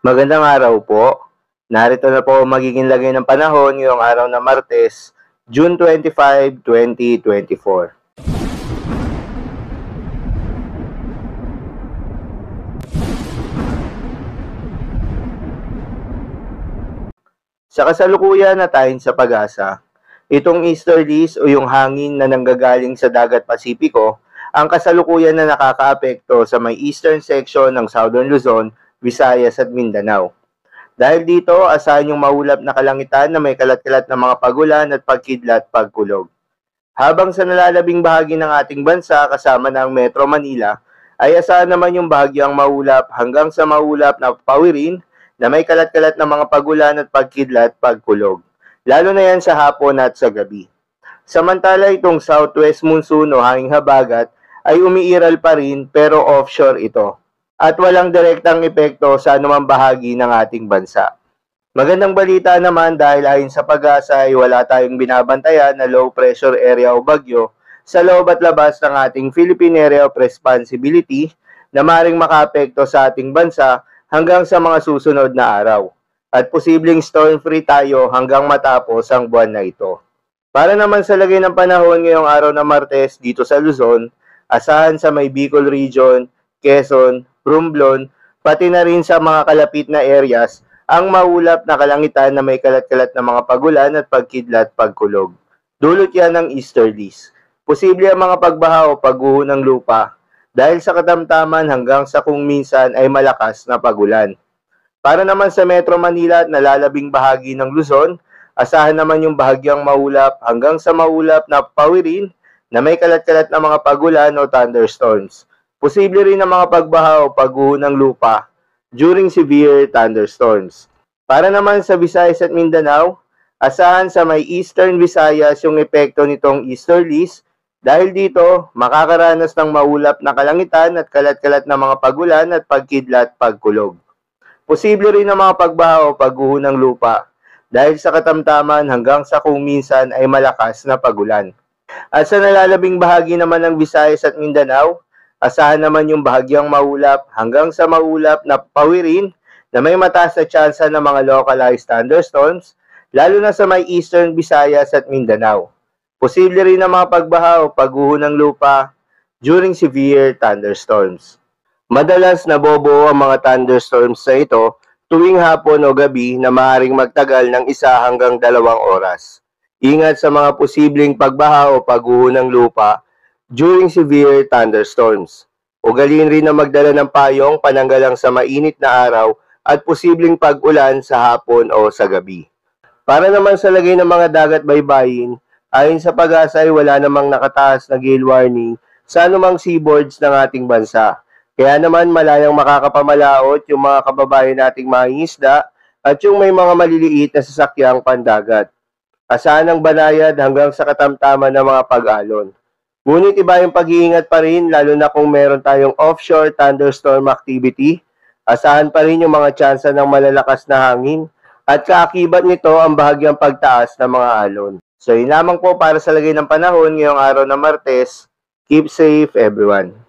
Magandang araw po. Narito na po ang magiging lagay ng panahon ngayong araw na Martes, June 25, 2024. Sa kasalukuyan na tayo sa pag-asa, itong easterlies o yung hangin na nanggagaling sa dagat Pasipiko ang kasalukuyan na nakakaapekto sa may eastern section ng Southern Luzon, Visayas at Mindanao. Dahil dito, asahan yung maulap na kalangitan na may kalat-kalat na mga pagulan at pagkidlat pagkulog. Habang sa nalalabing bahagi ng ating bansa kasama ng Metro Manila, ay asahan naman yung bahagyang maulap hanggang sa maulap na pawirin na may kalat-kalat na mga pagulan at pagkidlat pagkulog. Lalo na yan sa hapon at sa gabi. Samantala itong southwest monsoon o hanging habagat ay umiiral pa rin pero offshore ito at walang direktang epekto sa anumang bahagi ng ating bansa. Magandang balita naman dahil ayon sa pag-asa ay wala tayong binabantayan na low pressure area o bagyo sa loob at labas ng ating Philippine Area of Responsibility na maring makaapekto sa ating bansa hanggang sa mga susunod na araw. At posibleng storm-free tayo hanggang matapos ang buwan na ito. Para naman sa lagay ng panahon ngayong araw na Martes dito sa Luzon, asahan sa may Bicol Region, Quezon, Romblon, pati na rin sa mga kalapit na areas ang maulap na kalangitan na may kalat-kalat na mga pagulan at pagkidlat pagkulog. Dulot yan ng easterlies. Posible ang mga pagbaha o pagguho ng lupa dahil sa katamtaman hanggang sa kung minsan ay malakas na pagulan. Para naman sa Metro Manila at nalalabing bahagi ng Luzon, asahan naman yung bahagyang maulap hanggang sa maulap na pawirin na may kalat-kalat na mga pagulan o thunderstorms. Posible rin ang mga pagbaha o pagguho ng lupa during severe thunderstorms. Para naman sa Visayas at Mindanao, asahan sa may Eastern Visayas yung epekto nitong easterlies dahil dito makakaranas ng maulap na kalangitan at kalat-kalat na mga pagulan at pagkidlat pagkulog. Posible rin ang mga pagbaha o pagguho ng lupa dahil sa katamtaman hanggang sa kung minsan ay malakas na pagulan. At sa nalalabing bahagi naman ng Visayas at Mindanao, asahan naman yung bahagyang maulap hanggang sa maulap na pawirin na may mataas na tsansa ng mga localized thunderstorms, lalo na sa may Eastern Visayas at Mindanao. Posible rin ang mga pagbaha o pagguho ng lupa during severe thunderstorms. Madalas nabobuo ang mga thunderstorms sa ito tuwing hapon o gabi na maaaring magtagal ng 1 hanggang 2 oras. Ingat sa mga posibleng pagbaha o pagguho ng lupa during severe thunderstorms. Ugaliin rin na magdala ng payong pananggalang sa mainit na araw at posibleng pag-ulan sa hapon o sa gabi. Para naman sa lagay ng mga dagat baybayin, ayon sa pag-asa ay wala namang nakataas na gale warning sa anumang seaboards ng ating bansa. Kaya naman malayang makakapamalaot yung mga kababayan nating mangingisda at yung may mga maliliit na sasakyang pandagat. Asahan ang banayad hanggang sa katamtaman ng mga pag-alon. Ngunit iba yung pag-iingat pa rin lalo na kung meron tayong offshore thunderstorm activity. Asahan pa rin yung mga tsansa ng malalakas na hangin at kaakibat nito ang bahagyang pagtaas ng mga alon. So yun lamang po para sa lagay ng panahon ngayong araw na Martes. Keep safe everyone.